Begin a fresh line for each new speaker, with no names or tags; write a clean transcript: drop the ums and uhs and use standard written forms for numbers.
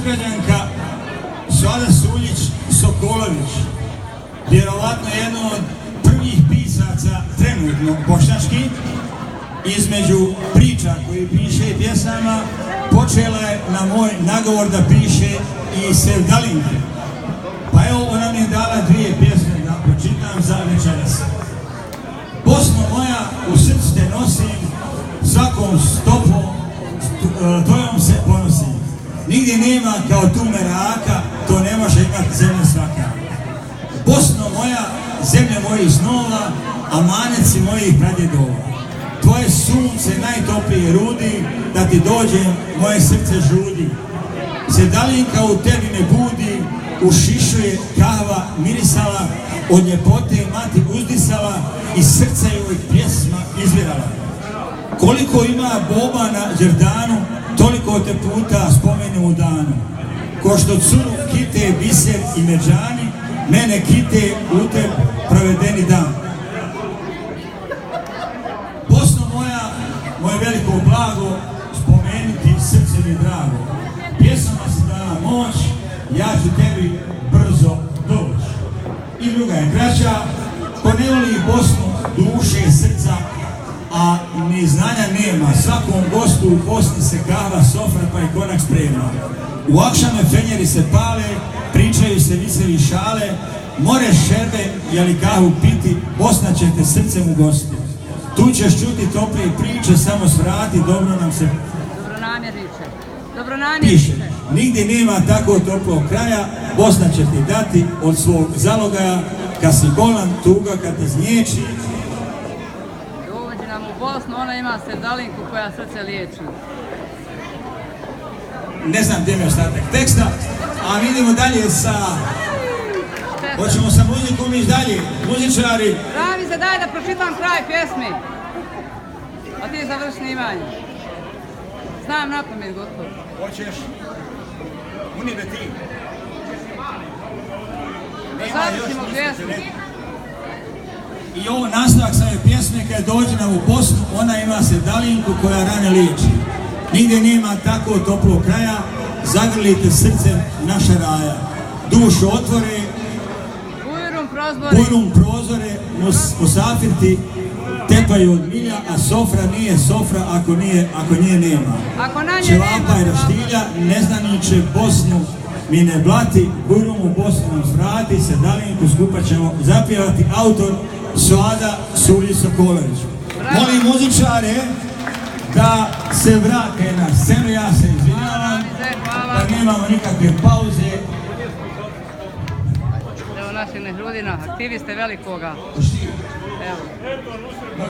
sugrađanka Suada Suljić-Sokolović, vjerovatno jedna od prvih pisaca trenutno bošnjački, između priča koje piše i pjesama, počela je na moj nagovor da piše i sevdalinke. Pa evo, ona mi je dala dvije pjesme da pročitam za večeras. Bosno moja, u srcu te nosim, svakom stopom tvojom se ponosim. Nigdje nema kao tu meraka, to ne može imati zemlja svaka. Bosno moja, zemlja mojih snova, amaneci mojih pradjedova. Tvoje sunce najtoplije rudi, da ti dođem, moje srce žudi. Sevdalinka u tebi me budi, u šišu je kahva mirisala, od ljepote mati uzdisala i srca joj pjesma izvirala. Koliko ima boba na Đerdanu, toliko te puta spomenem u danu. Ko što curu kite biser i međani, mene kite u te provedeni dan. Bosno moja, moje veliko blago, spomenuti srce mi drago. Pjesama si dala moć, ja ću tebi brzo doći. I druga je kraća, ko ne voli Bosnu duše i srca, a ni znanja nema, svakom gostu u Bosni se kava, sofra pa i konak sprema. U akšame fenjeri se pale, pričaju se visevi šale, more šerbe, jeli kahu piti, Bosna će te srcem ugostiti. Tu ćeš čuti toplije priče, samo svrati, dobro nam se piše. Nigdje nema tako toplog kraja, Bosna će ti dati od svog zalogaja, kad si bolan, tuga, kad te znječi.
Uvođi nam u Bosnu, ona ima sevdalinku koja srce liječi.
Ne znam gdje mi je ostatak teksta, a vidimo dalje sa... Hoćemo sa muzikom ići dalje, muzičari.
Pravi se, daj da pročitam kraj pjesmi. A ti završi snimanje. Znam napamet, gotovo.
Hoćeš? Unive ti.
Da završimo pjesmu.
I ovo nastavak same pjesme, kad dođe nam u Bosnu, ona ima sevdalinku koja rane liječi. Nigdje nema tako toplog kraja, zagrlite srcem naša raja. Dušu otvore, bujrum prozore, musafirti tepaju od milja, a sofra nije sofra ako nje nema. Čevapa i raštilja, neznaniče Bosnu mi ne blati, bujrum u Bosnu nam svrati, sevdalinku skupa ćemo zapjevati, autor Suada Suljić-Sokolović. Molim muzičare da se vrate na scenu, ja se izvinjavam, da nemamo nikakve pauze.
Evo naših ljudina, aktiviste velikoga. Evo.